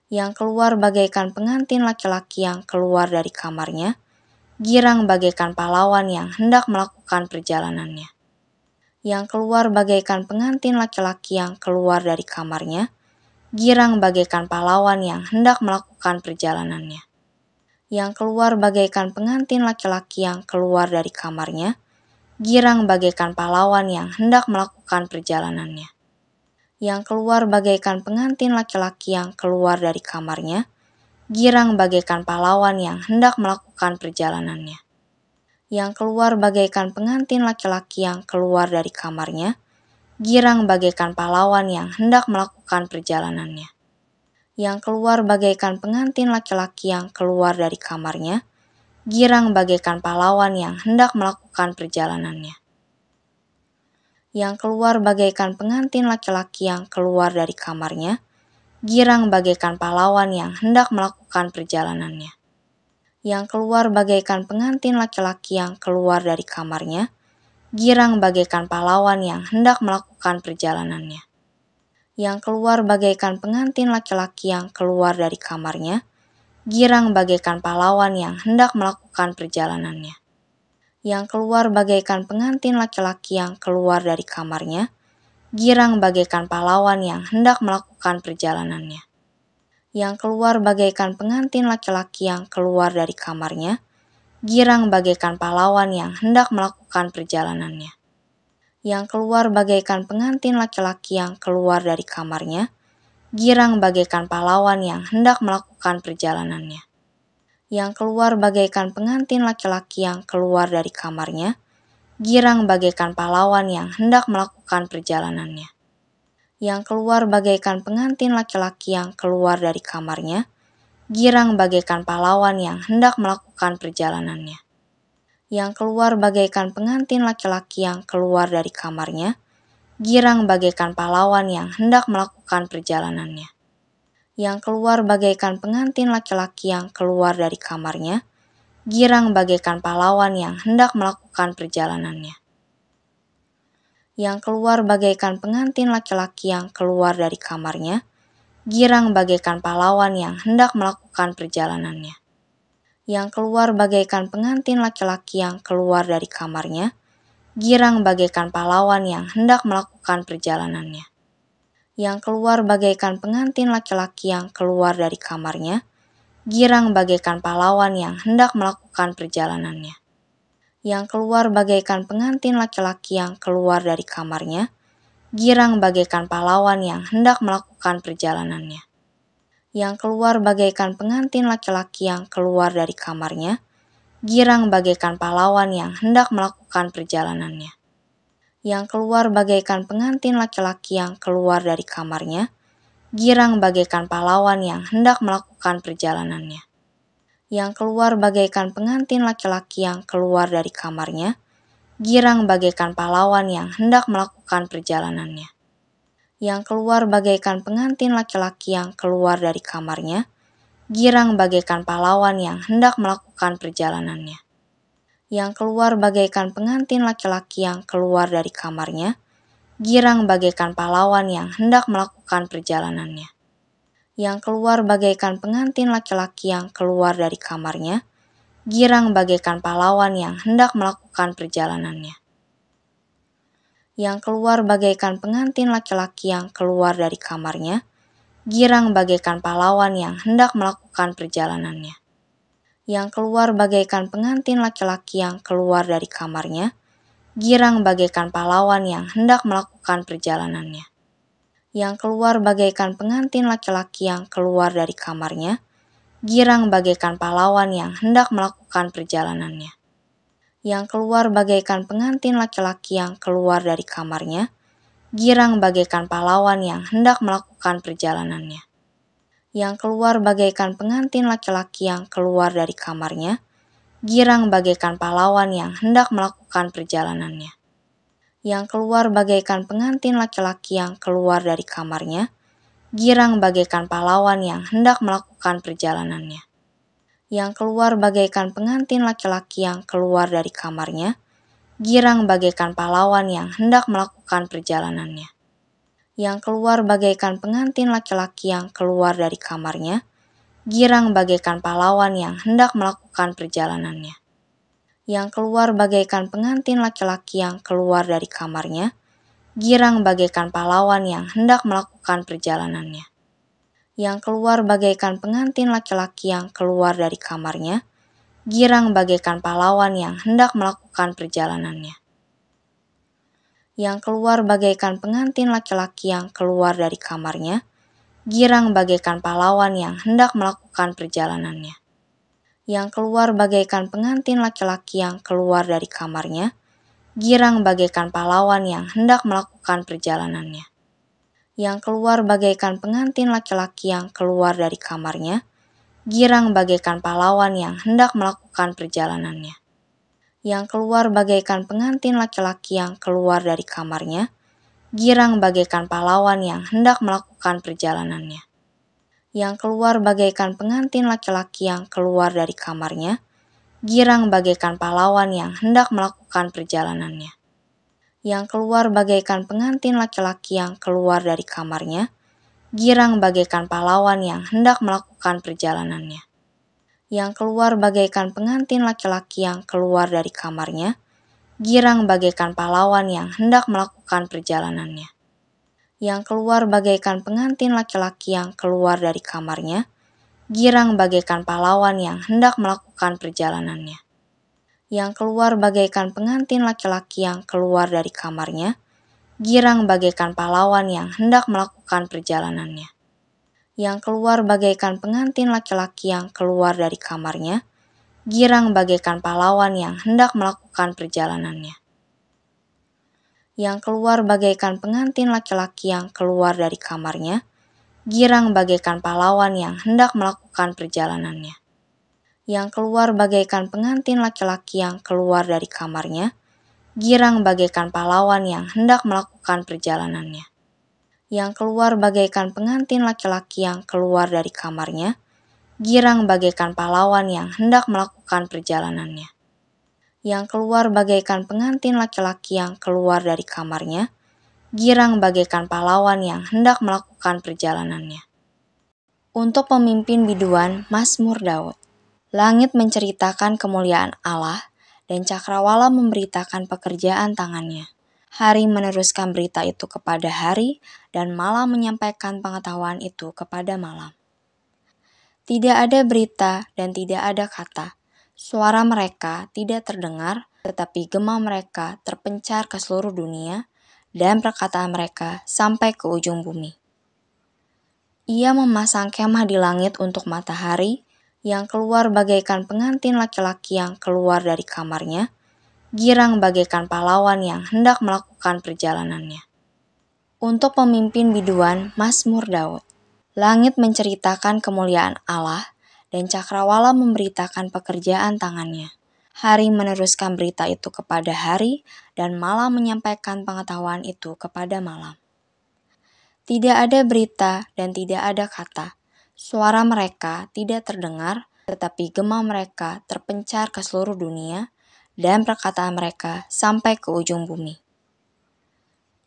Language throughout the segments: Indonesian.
yang keluar bagaikan pengantin laki-laki yang keluar dari kamarnya, girang bagaikan pahlawan yang hendak melakukan perjalanannya. Yang keluar bagaikan pengantin laki-laki yang keluar dari kamarnya, girang bagaikan pahlawan yang hendak melakukan perjalanannya. Yang keluar bagaikan pengantin laki-laki yang keluar dari kamarnya, girang bagaikan pahlawan yang hendak melakukan perjalanannya. Yang keluar bagaikan pengantin laki-laki yang keluar dari kamarnya, girang bagaikan pahlawan yang hendak melakukan perjalanannya. Yang keluar bagaikan pengantin laki-laki yang keluar dari kamarnya, girang bagaikan pahlawan yang hendak melakukan perjalanannya. Yang keluar bagaikan pengantin laki-laki yang keluar dari kamarnya, girang bagaikan pahlawan yang hendak melakukan perjalanannya. Yang keluar bagaikan pengantin laki-laki yang keluar dari kamarnya, girang bagaikan pahlawan yang hendak melakukan perjalanannya. Yang keluar bagaikan pengantin laki-laki yang keluar dari kamarnya, girang bagaikan pahlawan yang hendak melakukan perjalanannya. Yang keluar bagaikan pengantin laki-laki yang keluar dari kamarnya, girang bagaikan pahlawan yang hendak melakukan perjalanannya. Yang keluar bagaikan pengantin laki-laki yang keluar dari kamarnya, girang bagaikan pahlawan yang hendak melakukan perjalanannya. Yang keluar bagaikan pengantin laki-laki yang keluar dari kamarnya, girang bagaikan pahlawan yang hendak melakukan perjalanannya. Yang keluar bagaikan pengantin laki-laki yang keluar dari kamarnya, girang bagaikan pahlawan yang hendak melakukan perjalanannya. Yang keluar bagaikan pengantin laki-laki yang keluar dari kamarnya, girang bagaikan pahlawan yang hendak melakukan perjalanannya. Yang keluar bagaikan pengantin laki-laki yang keluar dari kamarnya, girang bagaikan pahlawan yang hendak melakukan perjalanannya. Yang keluar bagaikan pengantin laki-laki yang keluar dari kamarnya, girang bagaikan pahlawan yang hendak melakukan perjalanannya. Yang keluar bagaikan pengantin laki-laki yang keluar dari kamarnya, girang bagaikan pahlawan yang hendak melakukan perjalanannya. Yang keluar bagaikan pengantin laki-laki yang keluar dari kamarnya, girang bagaikan pahlawan yang hendak melakukan perjalanannya. Yang keluar bagaikan pengantin laki-laki yang keluar dari kamarnya, girang bagaikan pahlawan yang hendak melakukan perjalanannya. Yang keluar bagaikan pengantin laki-laki yang keluar dari kamarnya, girang bagaikan pahlawan yang hendak melakukan perjalanannya. Yang keluar bagaikan pengantin laki-laki yang keluar dari kamarnya, girang bagaikan pahlawan yang hendak melakukan perjalanannya. Yang keluar bagaikan pengantin laki-laki yang keluar dari kamarnya, girang bagaikan pahlawan yang hendak melakukan perjalanannya. Yang keluar bagaikan pengantin laki-laki yang keluar dari kamarnya, girang bagaikan pahlawan yang hendak melakukan perjalanannya. Yang keluar bagaikan pengantin laki-laki yang keluar dari kamarnya, girang bagaikan pahlawan yang hendak melakukan perjalanannya. Yang keluar bagaikan pengantin laki-laki yang keluar dari kamarnya, girang bagaikan pahlawan yang hendak melakukan perjalanannya. Yang keluar bagaikan pengantin laki-laki yang keluar dari kamarnya, girang bagaikan pahlawan yang hendak melakukan perjalanannya. Yang keluar bagaikan pengantin laki-laki yang keluar dari kamarnya, girang bagaikan pahlawan yang hendak melakukan perjalanannya. Yang keluar bagaikan pengantin laki-laki yang keluar dari kamarnya, girang bagaikan pahlawan yang hendak melakukan perjalanannya. Yang keluar bagaikan pengantin laki-laki yang keluar dari kamarnya, girang bagaikan pahlawan yang hendak melakukan perjalanannya. Yang keluar bagaikan pengantin laki-laki yang keluar dari kamarnya, girang bagaikan pahlawan yang hendak melakukan perjalanannya. Yang keluar bagaikan pengantin laki-laki yang keluar dari kamarnya, girang bagaikan pahlawan yang hendak melakukan perjalanannya. Yang keluar bagaikan pengantin laki-laki yang keluar dari kamarnya, girang bagaikan pahlawan yang hendak melakukan perjalanannya. Yang keluar bagaikan pengantin laki-laki yang keluar dari kamarnya, girang bagaikan pahlawan yang hendak melakukan perjalanannya. Yang keluar bagaikan pengantin laki-laki yang keluar dari kamarnya, girang bagaikan pahlawan yang hendak melakukan perjalanannya. yang keluar bagaikan pengantin laki-laki yang keluar dari kamarnya, girang bagaikan pahlawan yang hendak melakukan perjalanannya. Yang keluar bagaikan pengantin laki-laki yang keluar dari kamarnya, girang bagaikan pahlawan yang hendak melakukan perjalanannya. Yang keluar bagaikan pengantin laki-laki yang keluar dari kamarnya, girang bagaikan pahlawan yang hendak melakukan perjalanannya. Yang keluar bagaikan pengantin laki-laki yang keluar dari kamarnya, girang bagaikan pahlawan yang hendak melakukan perjalanannya. Yang keluar bagaikan pengantin laki-laki yang keluar dari kamarnya, girang bagaikan pahlawan yang hendak melakukan perjalanannya. Yang keluar bagaikan pengantin laki-laki yang keluar dari kamarnya, girang bagaikan pahlawan yang hendak melakukan perjalanannya. Yang keluar bagaikan pengantin laki-laki yang keluar dari kamarnya, girang bagaikan pahlawan yang hendak melakukan perjalanannya. Yang keluar bagaikan pengantin laki-laki yang keluar dari kamarnya, girang bagaikan pahlawan yang hendak melakukan perjalanannya. Yang keluar bagaikan pengantin laki-laki yang keluar dari kamarnya, girang bagaikan pahlawan yang hendak melakukan perjalanannya. Yang keluar bagaikan pengantin laki-laki yang keluar dari kamarnya, girang bagaikan pahlawan yang hendak melakukan perjalanannya. Yang keluar bagaikan pengantin laki-laki yang keluar dari kamarnya, girang bagaikan pahlawan yang hendak melakukan perjalanannya. Yang keluar bagaikan pengantin laki-laki yang keluar dari kamarnya, girang bagaikan pahlawan yang hendak melakukan perjalanannya. Yang keluar bagaikan pengantin laki-laki yang keluar dari kamarnya, girang bagaikan pahlawan yang hendak melakukan perjalanannya. Yang keluar bagaikan pengantin laki-laki yang keluar dari kamarnya, girang bagaikan pahlawan yang hendak melakukan perjalanannya. Yang keluar bagaikan pengantin laki-laki yang keluar dari kamarnya, girang bagaikan pahlawan yang hendak melakukan perjalanannya. Yang keluar bagaikan pengantin laki-laki yang keluar dari kamarnya, girang bagaikan pahlawan yang hendak melakukan perjalanannya. Yang keluar bagaikan pengantin laki-laki yang keluar dari kamarnya, girang bagaikan pahlawan yang hendak melakukan perjalanannya. Untuk pemimpin biduan, Mazmur Daud. Langit menceritakan kemuliaan Allah, dan cakrawala memberitakan pekerjaan tangannya. Hari meneruskan berita itu kepada hari, dan malam menyampaikan pengetahuan itu kepada malam. Tidak ada berita dan tidak ada kata. Suara mereka tidak terdengar, tetapi gema mereka terpencar ke seluruh dunia, dan perkataan mereka sampai ke ujung bumi. Ia memasang kemah di langit untuk matahari, yang keluar bagaikan pengantin laki-laki yang keluar dari kamarnya, girang bagaikan pahlawan yang hendak melakukan perjalanannya. Untuk pemimpin biduan, Mazmur Daud. Langit menceritakan kemuliaan Allah, dan cakrawala memberitakan pekerjaan tangannya. Hari meneruskan berita itu kepada hari, dan malam menyampaikan pengetahuan itu kepada malam. Tidak ada berita dan tidak ada kata. Suara mereka tidak terdengar, tetapi gema mereka terpencar ke seluruh dunia, dan perkataan mereka sampai ke ujung bumi.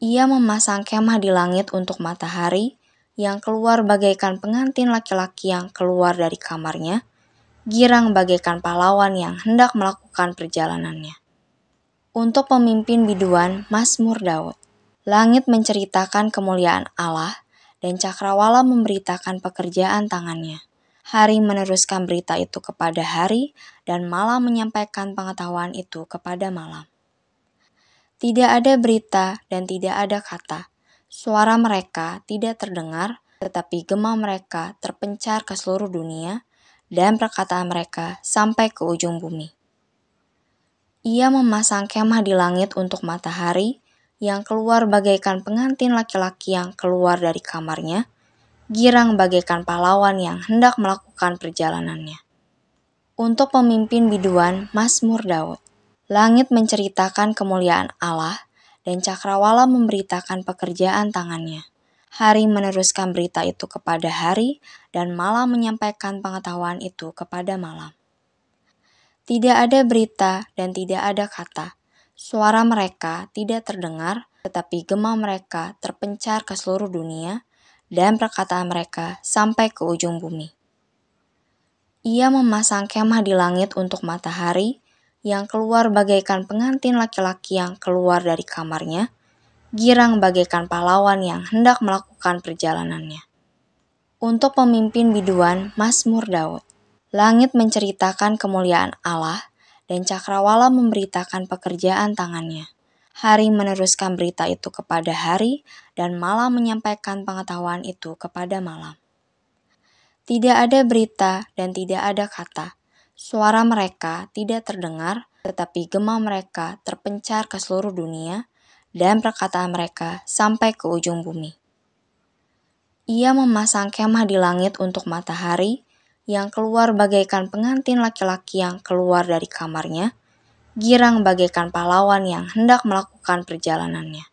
Ia memasang kemah di langit untuk matahari, yang keluar bagaikan pengantin laki-laki yang keluar dari kamarnya, girang bagaikan pahlawan yang hendak melakukan perjalanannya. Untuk pemimpin biduan, Mazmur Daud. Langit menceritakan kemuliaan Allah, dan cakrawala memberitakan pekerjaan tangannya. Hari meneruskan berita itu kepada hari, dan malam menyampaikan pengetahuan itu kepada malam. Tidak ada berita dan tidak ada kata. Suara mereka tidak terdengar, tetapi gema mereka terpencar ke seluruh dunia, dan perkataan mereka sampai ke ujung bumi. Ia memasang kemah di langit untuk matahari, yang keluar bagaikan pengantin laki-laki yang keluar dari kamarnya, girang bagaikan pahlawan yang hendak melakukan perjalanannya. Untuk pemimpin biduan, Mazmur Daud. Langit menceritakan kemuliaan Allah, dan cakrawala memberitakan pekerjaan tangannya. Hari meneruskan berita itu kepada hari, dan malam menyampaikan pengetahuan itu kepada malam. Tidak ada berita dan tidak ada kata. Suara mereka tidak terdengar, tetapi gema mereka terpencar ke seluruh dunia, dan perkataan mereka sampai ke ujung bumi. Ia memasang kemah di langit untuk matahari, yang keluar bagaikan pengantin laki-laki yang keluar dari kamarnya, girang bagaikan pahlawan yang hendak melakukan perjalanannya. Untuk pemimpin biduan Mazmur Daud. Langit menceritakan kemuliaan Allah, dan cakrawala memberitakan pekerjaan tangannya. Hari meneruskan berita itu kepada hari, dan malam menyampaikan pengetahuan itu kepada malam. Tidak ada berita dan tidak ada kata. Suara mereka tidak terdengar, tetapi gema mereka terpencar ke seluruh dunia, dan perkataan mereka sampai ke ujung bumi. Ia memasang kemah di langit untuk matahari, yang keluar bagaikan pengantin laki-laki yang keluar dari kamarnya, girang bagaikan pahlawan yang hendak melakukan perjalanannya.